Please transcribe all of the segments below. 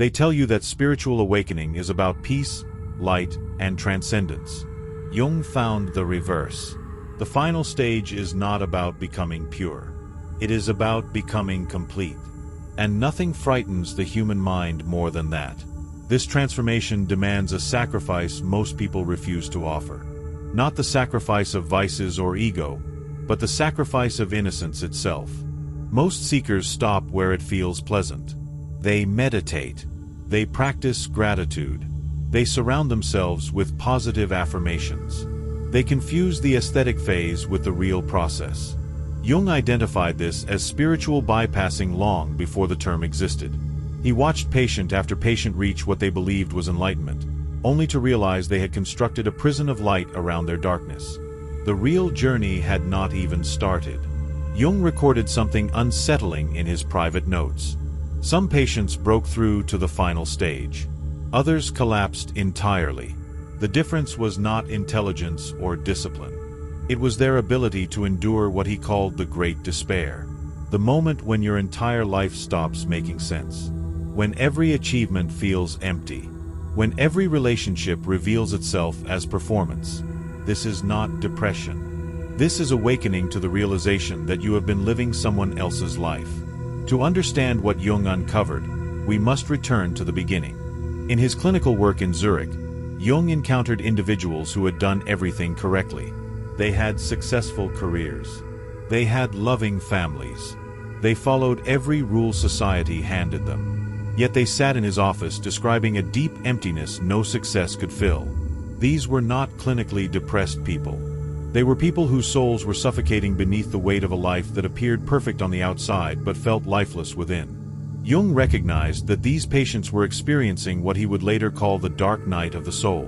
They tell you that spiritual awakening is about peace, light, and transcendence. Jung found the reverse. The final stage is not about becoming pure. It is about becoming complete. And nothing frightens the human mind more than that. This transformation demands a sacrifice most people refuse to offer. Not the sacrifice of vices or ego, but the sacrifice of innocence itself. Most seekers stop where it feels pleasant. They meditate. They practice gratitude. They surround themselves with positive affirmations. They confuse the aesthetic phase with the real process. Jung identified this as spiritual bypassing long before the term existed. He watched patient after patient reach what they believed was enlightenment, only to realize they had constructed a prison of light around their darkness. The real journey had not even started. Jung recorded something unsettling in his private notes. Some patients broke through to the final stage. Others collapsed entirely. The difference was not intelligence or discipline. It was their ability to endure what he called the great despair. The moment when your entire life stops making sense. When every achievement feels empty. When every relationship reveals itself as performance. This is not depression. This is awakening to the realization that you have been living someone else's life. To understand what Jung uncovered, we must return to the beginning. In his clinical work in Zurich, Jung encountered individuals who had done everything correctly. They had successful careers. They had loving families. They followed every rule society handed them. Yet they sat in his office describing a deep emptiness no success could fill. These were not clinically depressed people. They were people whose souls were suffocating beneath the weight of a life that appeared perfect on the outside but felt lifeless within. Jung recognized that these patients were experiencing what he would later call the dark night of the soul.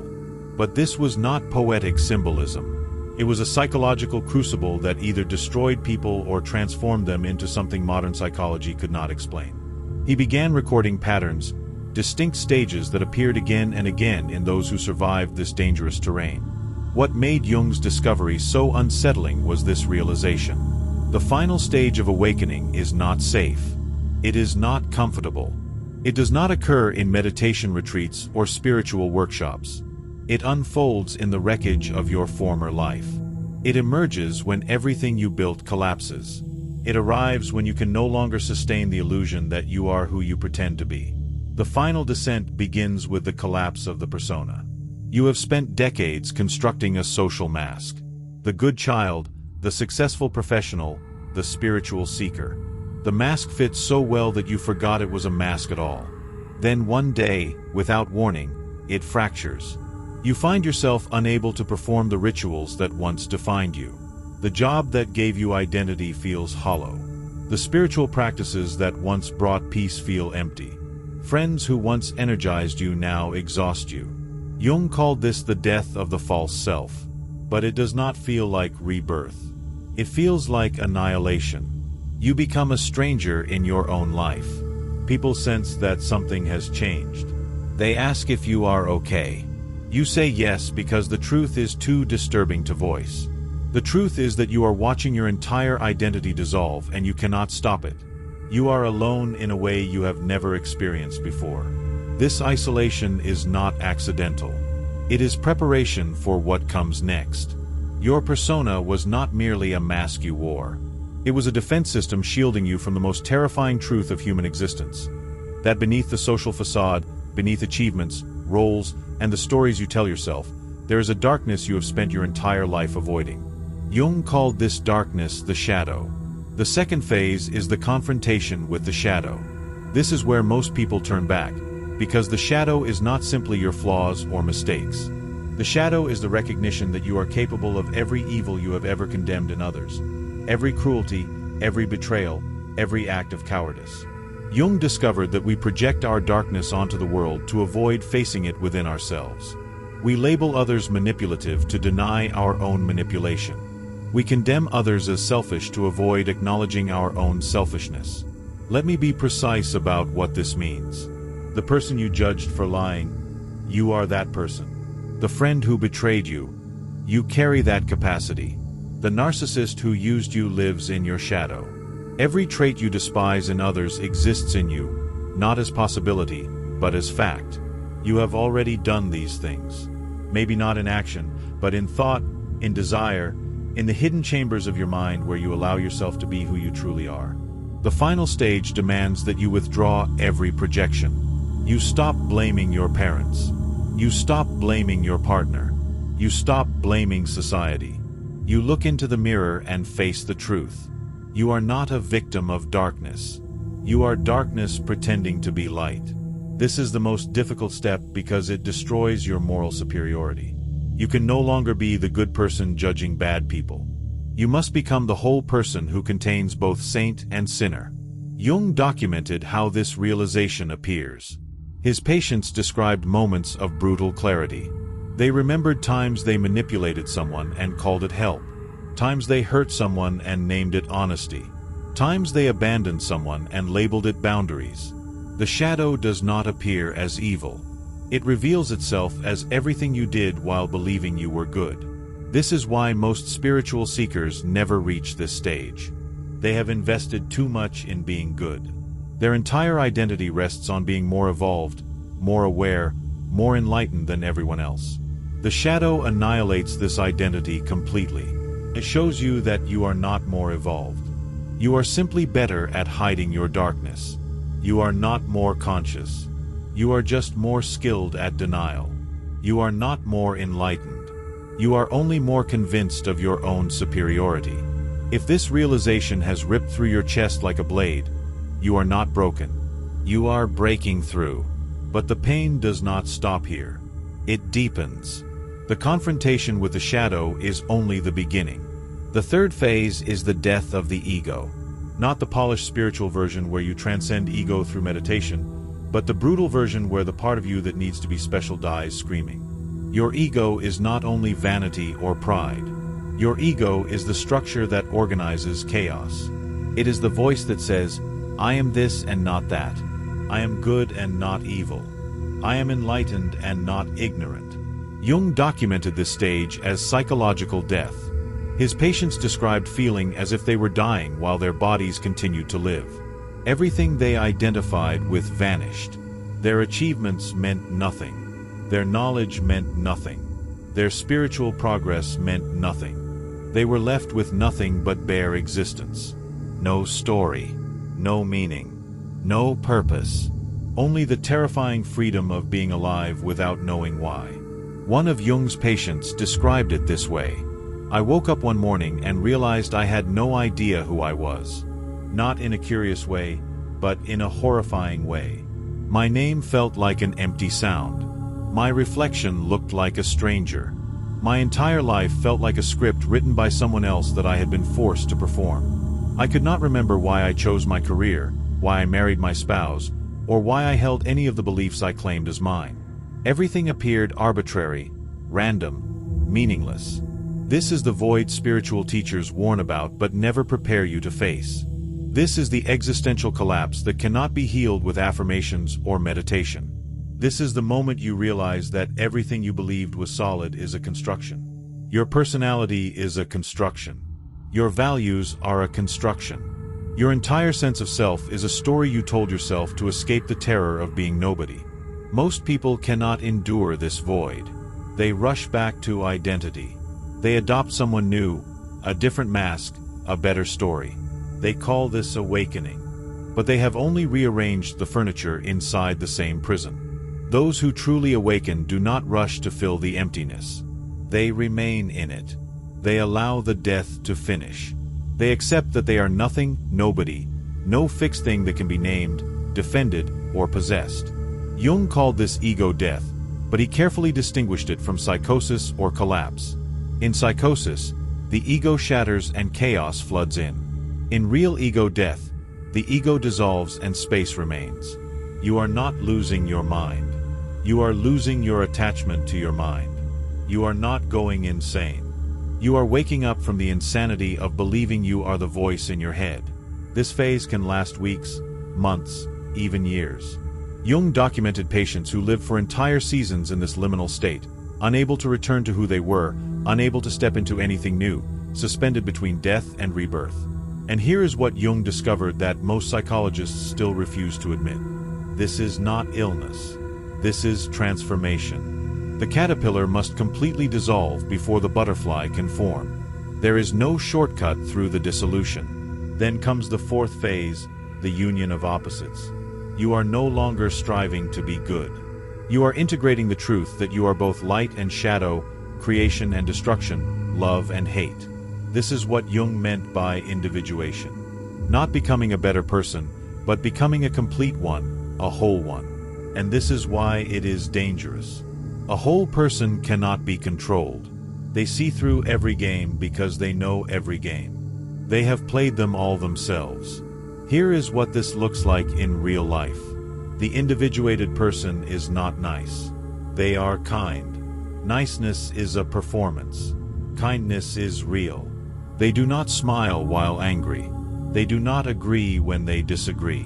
But this was not poetic symbolism. It was a psychological crucible that either destroyed people or transformed them into something modern psychology could not explain. He began recording patterns, distinct stages that appeared again and again in those who survived this dangerous terrain. What made Jung's discovery so unsettling was this realization. The final stage of awakening is not safe. It is not comfortable. It does not occur in meditation retreats or spiritual workshops. It unfolds in the wreckage of your former life. It emerges when everything you built collapses. It arrives when you can no longer sustain the illusion that you are who you pretend to be. The final descent begins with the collapse of the persona. You have spent decades constructing a social mask. The good child, the successful professional, the spiritual seeker. The mask fits so well that you forgot it was a mask at all. Then one day, without warning, it fractures. You find yourself unable to perform the rituals that once defined you. The job that gave you identity feels hollow. The spiritual practices that once brought peace feel empty. Friends who once energized you now exhaust you. Jung called this the death of the false self. But it does not feel like rebirth. It feels like annihilation. You become a stranger in your own life. People sense that something has changed. They ask if you are okay. You say yes because the truth is too disturbing to voice. The truth is that you are watching your entire identity dissolve and you cannot stop it. You are alone in a way you have never experienced before. This isolation is not accidental. It is preparation for what comes next. Your persona was not merely a mask you wore. It was a defense system shielding you from the most terrifying truth of human existence. That beneath the social facade, beneath achievements, roles, and the stories you tell yourself, there is a darkness you have spent your entire life avoiding. Jung called this darkness the shadow. The second phase is the confrontation with the shadow. This is where most people turn back, because the shadow is not simply your flaws or mistakes. The shadow is the recognition that you are capable of every evil you have ever condemned in others. Every cruelty, every betrayal, every act of cowardice. Jung discovered that we project our darkness onto the world to avoid facing it within ourselves. We label others manipulative to deny our own manipulation. We condemn others as selfish to avoid acknowledging our own selfishness. Let me be precise about what this means. The person you judged for lying, you are that person. The friend who betrayed you, you carry that capacity. The narcissist who used you lives in your shadow. Every trait you despise in others exists in you, not as possibility, but as fact. You have already done these things. Maybe not in action, but in thought, in desire, in the hidden chambers of your mind where you allow yourself to be who you truly are. The final stage demands that you withdraw every projection. You stop blaming your parents. You stop blaming your partner. You stop blaming society. You look into the mirror and face the truth. You are not a victim of darkness. You are darkness pretending to be light. This is the most difficult step because it destroys your moral superiority. You can no longer be the good person judging bad people. You must become the whole person who contains both saint and sinner. Jung documented how this realization appears. His patients described moments of brutal clarity. They remembered times they manipulated someone and called it help, times they hurt someone and named it honesty, times they abandoned someone and labeled it boundaries. The shadow does not appear as evil. It reveals itself as everything you did while believing you were good. This is why most spiritual seekers never reach this stage. They have invested too much in being good. Their entire identity rests on being more evolved, more aware, more enlightened than everyone else. The shadow annihilates this identity completely. It shows you that you are not more evolved. You are simply better at hiding your darkness. You are not more conscious. You are just more skilled at denial. You are not more enlightened. You are only more convinced of your own superiority. If this realization has ripped through your chest like a blade, you are not broken. You are breaking through. But the pain does not stop here. It deepens. The confrontation with the shadow is only the beginning. The third phase is the death of the ego. Not the polished spiritual version where you transcend ego through meditation, but the brutal version where the part of you that needs to be special dies screaming. Your ego is not only vanity or pride. Your ego is the structure that organizes chaos. It is the voice that says, I am this and not that. I am good and not evil. I am enlightened and not ignorant. Jung documented this stage as psychological death. His patients described feeling as if they were dying while their bodies continued to live. Everything they identified with vanished. Their achievements meant nothing. Their knowledge meant nothing. Their spiritual progress meant nothing. They were left with nothing but bare existence. No story, no meaning, no purpose. Only the terrifying freedom of being alive without knowing why. One of Jung's patients described it this way. I woke up one morning and realized I had no idea who I was. Not in a curious way, but in a horrifying way. My name felt like an empty sound. My reflection looked like a stranger. My entire life felt like a script written by someone else that I had been forced to perform. I could not remember why I chose my career, why I married my spouse, or why I held any of the beliefs I claimed as mine. Everything appeared arbitrary, random, meaningless. This is the void spiritual teachers warn about but never prepare you to face. This is the existential collapse that cannot be healed with affirmations or meditation. This is the moment you realize that everything you believed was solid is a construction. Your personality is a construction. Your values are a construction. Your entire sense of self is a story you told yourself to escape the terror of being nobody. Most people cannot endure this void. They rush back to identity. They adopt someone new, a different mask, a better story. They call this awakening. But they have only rearranged the furniture inside the same prison. Those who truly awaken do not rush to fill the emptiness. They remain in it. They allow the death to finish. They accept that they are nothing, nobody, no fixed thing that can be named, defended, or possessed. Jung called this ego death, but he carefully distinguished it from psychosis or collapse. In psychosis, the ego shatters and chaos floods in. In real ego death, the ego dissolves and space remains. You are not losing your mind. You are losing your attachment to your mind. You are not going insane. You are waking up from the insanity of believing you are the voice in your head. This phase can last weeks, months, even years. Jung documented patients who lived for entire seasons in this liminal state, unable to return to who they were, unable to step into anything new, suspended between death and rebirth. And here is what Jung discovered that most psychologists still refuse to admit. This is not illness. This is transformation. The caterpillar must completely dissolve before the butterfly can form. There is no shortcut through the dissolution. Then comes the fourth phase, the union of opposites. You are no longer striving to be good. You are integrating the truth that you are both light and shadow, creation and destruction, love and hate. This is what Jung meant by individuation. Not becoming a better person, but becoming a complete one, a whole one. And this is why it is dangerous. A whole person cannot be controlled. They see through every game because they know every game. They have played them all themselves. Here is what this looks like in real life. The individuated person is not nice. They are kind. Niceness is a performance. Kindness is real. They do not smile while angry. They do not agree when they disagree.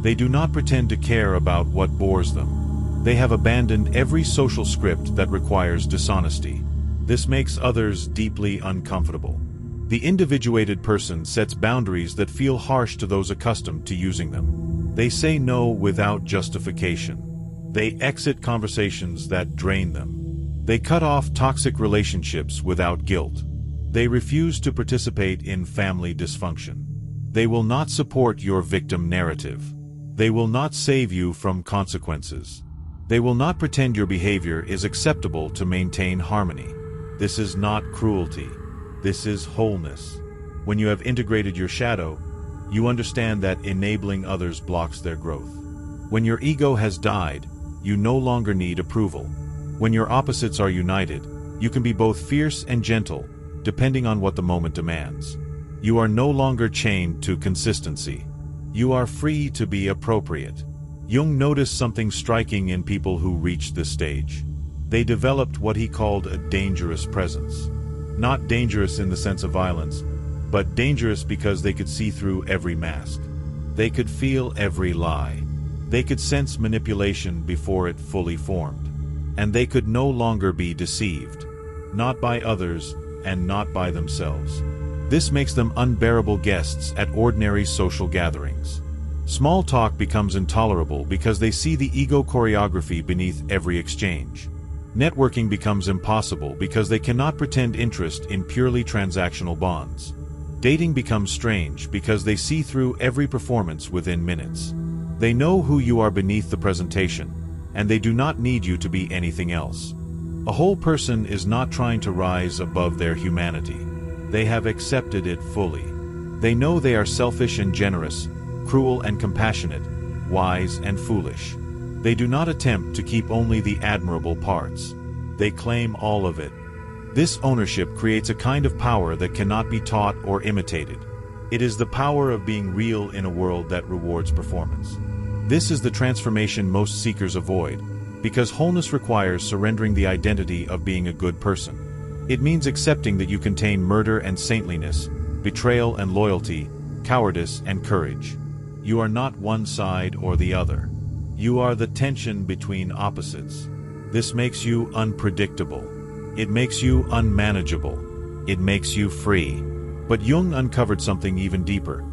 They do not pretend to care about what bores them. They have abandoned every social script that requires dishonesty. This makes others deeply uncomfortable. The individuated person sets boundaries that feel harsh to those accustomed to using them. They say no without justification. They exit conversations that drain them. They cut off toxic relationships without guilt. They refuse to participate in family dysfunction. They will not support your victim narrative. They will not save you from consequences. They will not pretend your behavior is acceptable to maintain harmony. This is not cruelty. This is wholeness. When you have integrated your shadow, you understand that enabling others blocks their growth. When your ego has died, you no longer need approval. When your opposites are united, you can be both fierce and gentle, depending on what the moment demands. You are no longer chained to consistency. You are free to be appropriate. Jung noticed something striking in people who reached this stage. They developed what he called a dangerous presence. Not dangerous in the sense of violence, but dangerous because they could see through every mask. They could feel every lie. They could sense manipulation before it fully formed. And they could no longer be deceived. Not by others, and not by themselves. This makes them unbearable guests at ordinary social gatherings. Small talk becomes intolerable because they see the ego choreography beneath every exchange. Networking becomes impossible because they cannot pretend interest in purely transactional bonds. Dating becomes strange because they see through every performance within minutes. They know who you are beneath the presentation, and they do not need you to be anything else. A whole person is not trying to rise above their humanity. They have accepted it fully. They know they are selfish and generous, cruel and compassionate, wise and foolish. They do not attempt to keep only the admirable parts. They claim all of it. This ownership creates a kind of power that cannot be taught or imitated. It is the power of being real in a world that rewards performance. This is the transformation most seekers avoid, because wholeness requires surrendering the identity of being a good person. It means accepting that you contain murder and saintliness, betrayal and loyalty, cowardice and courage. You are not one side or the other. You are the tension between opposites. This makes you unpredictable. It makes you unmanageable. It makes you free. But Jung uncovered something even deeper.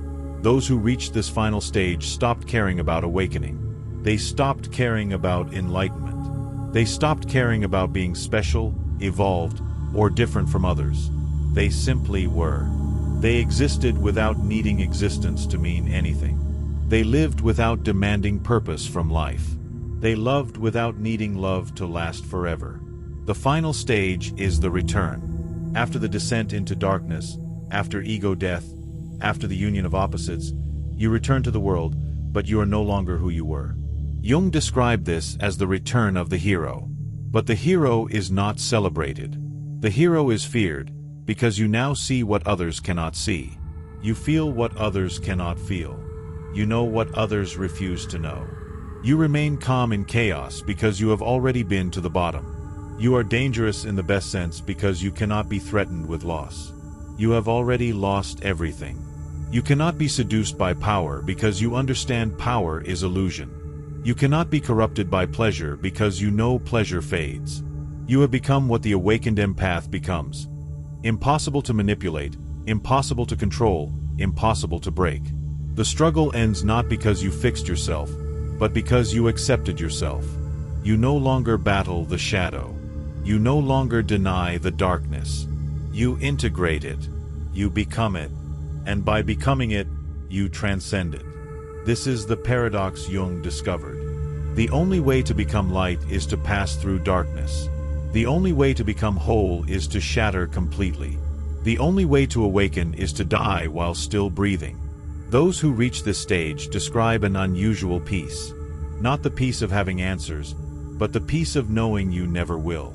Those who reached this final stage stopped caring about awakening. They stopped caring about enlightenment. They stopped caring about being special, evolved, or different from others. They simply were. They existed without needing existence to mean anything. They lived without demanding purpose from life. They loved without needing love to last forever. The final stage is the return. After the descent into darkness, after ego death, after the union of opposites, you return to the world, but you are no longer who you were. Jung described this as the return of the hero. But the hero is not celebrated. The hero is feared, because you now see what others cannot see. You feel what others cannot feel. You know what others refuse to know. You remain calm in chaos because you have already been to the bottom. You are dangerous in the best sense because you cannot be threatened with loss. You have already lost everything. You cannot be seduced by power because you understand power is illusion. You cannot be corrupted by pleasure because you know pleasure fades. You have become what the awakened empath becomes. Impossible to manipulate, impossible to control, impossible to break. The struggle ends not because you fixed yourself, but because you accepted yourself. You no longer battle the shadow. You no longer deny the darkness. You integrate it. You become it. And by becoming it, you transcend it. This is the paradox Jung discovered. The only way to become light is to pass through darkness. The only way to become whole is to shatter completely. The only way to awaken is to die while still breathing. Those who reach this stage describe an unusual peace. Not the peace of having answers, but the peace of knowing you never will.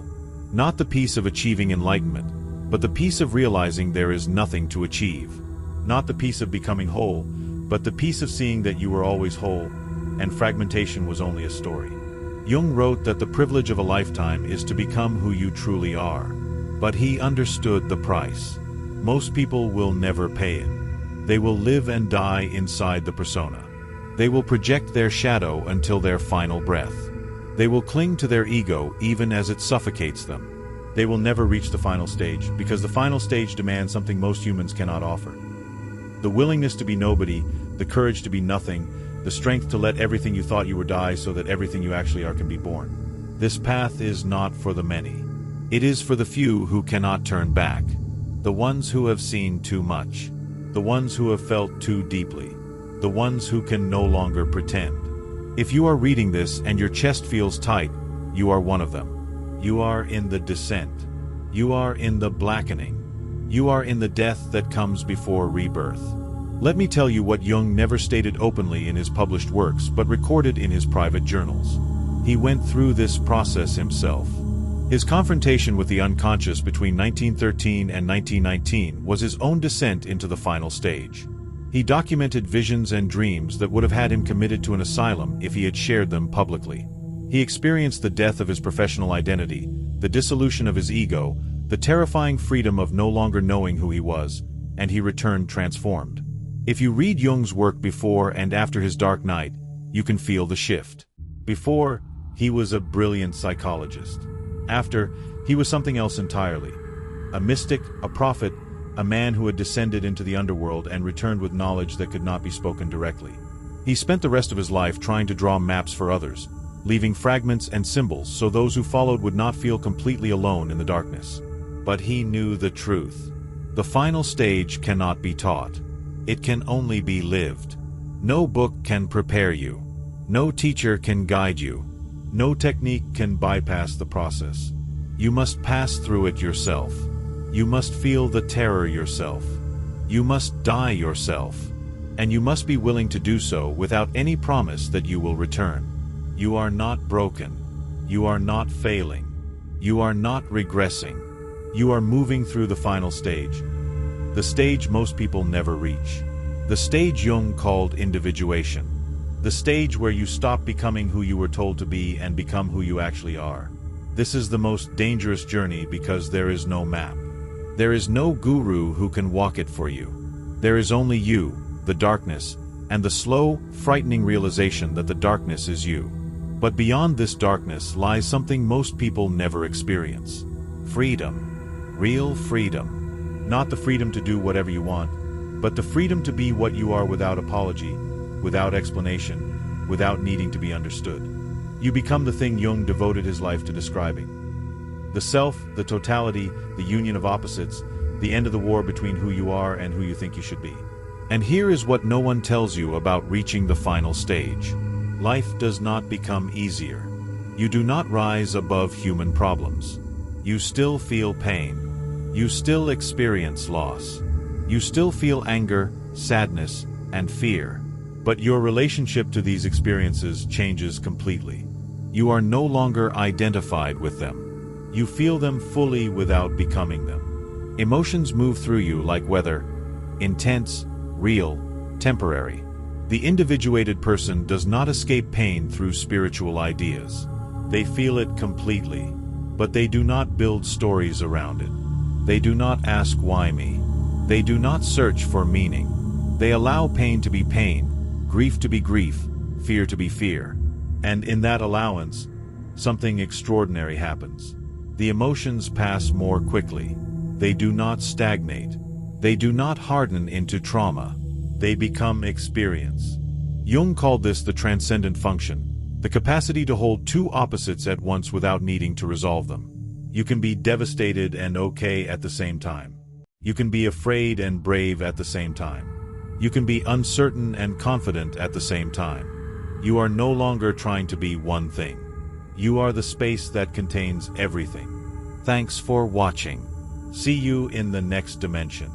Not the peace of achieving enlightenment, but the peace of realizing there is nothing to achieve. Not the peace of becoming whole, but the peace of seeing that you were always whole, and fragmentation was only a story. Jung wrote that the privilege of a lifetime is to become who you truly are. But he understood the price. Most people will never pay it. They will live and die inside the persona. They will project their shadow until their final breath. They will cling to their ego even as it suffocates them. They will never reach the final stage, because the final stage demands something most humans cannot offer. The willingness to be nobody, the courage to be nothing, the strength to let everything you thought you were die so that everything you actually are can be born. This path is not for the many. It is for the few who cannot turn back. The ones who have seen too much. The ones who have felt too deeply. The ones who can no longer pretend. If you are reading this and your chest feels tight, you are one of them. You are in the descent. You are in the blackening. You are in the death that comes before rebirth. Let me tell you what Jung never stated openly in his published works, but recorded in his private journals. He went through this process himself. His confrontation with the unconscious between 1913 and 1919 was his own descent into the final stage. He documented visions and dreams that would have had him committed to an asylum if he had shared them publicly. He experienced the death of his professional identity, the dissolution of his ego, the terrifying freedom of no longer knowing who he was, and he returned transformed. If you read Jung's work before and after his dark night, you can feel the shift. Before, he was a brilliant psychologist. After, he was something else entirely. A mystic, a prophet, a man who had descended into the underworld and returned with knowledge that could not be spoken directly. He spent the rest of his life trying to draw maps for others, leaving fragments and symbols so those who followed would not feel completely alone in the darkness. But he knew the truth. The final stage cannot be taught. It can only be lived. No book can prepare you. No teacher can guide you. No technique can bypass the process. You must pass through it yourself. You must feel the terror yourself. You must die yourself. And you must be willing to do so without any promise that you will return. You are not broken. You are not failing. You are not regressing. You are moving through the final stage. The stage most people never reach. The stage Jung called individuation. The stage where you stop becoming who you were told to be and become who you actually are. This is the most dangerous journey because there is no map. There is no guru who can walk it for you. There is only you, the darkness, and the slow, frightening realization that the darkness is you. But beyond this darkness lies something most people never experience. Freedom. Real freedom. Not the freedom to do whatever you want, but the freedom to be what you are without apology, without explanation, without needing to be understood. You become the thing Jung devoted his life to describing. The self, the totality, the union of opposites, the end of the war between who you are and who you think you should be. And here is what no one tells you about reaching the final stage. Life does not become easier. You do not rise above human problems. You still feel pain. You still experience loss. You still feel anger, sadness, and fear. But your relationship to these experiences changes completely. You are no longer identified with them. You feel them fully without becoming them. Emotions move through you like weather, intense, real, temporary. The individuated person does not escape pain through spiritual ideas. They feel it completely, but they do not build stories around it. They do not ask why me. They do not search for meaning. They allow pain to be pain, grief to be grief, fear to be fear. And in that allowance, something extraordinary happens. The emotions pass more quickly. They do not stagnate. They do not harden into trauma. They become experience. Jung called this the transcendent function, the capacity to hold two opposites at once without needing to resolve them. You can be devastated and okay at the same time. You can be afraid and brave at the same time. You can be uncertain and confident at the same time. You are no longer trying to be one thing. You are the space that contains everything. Thanks for watching. See you in the next dimension.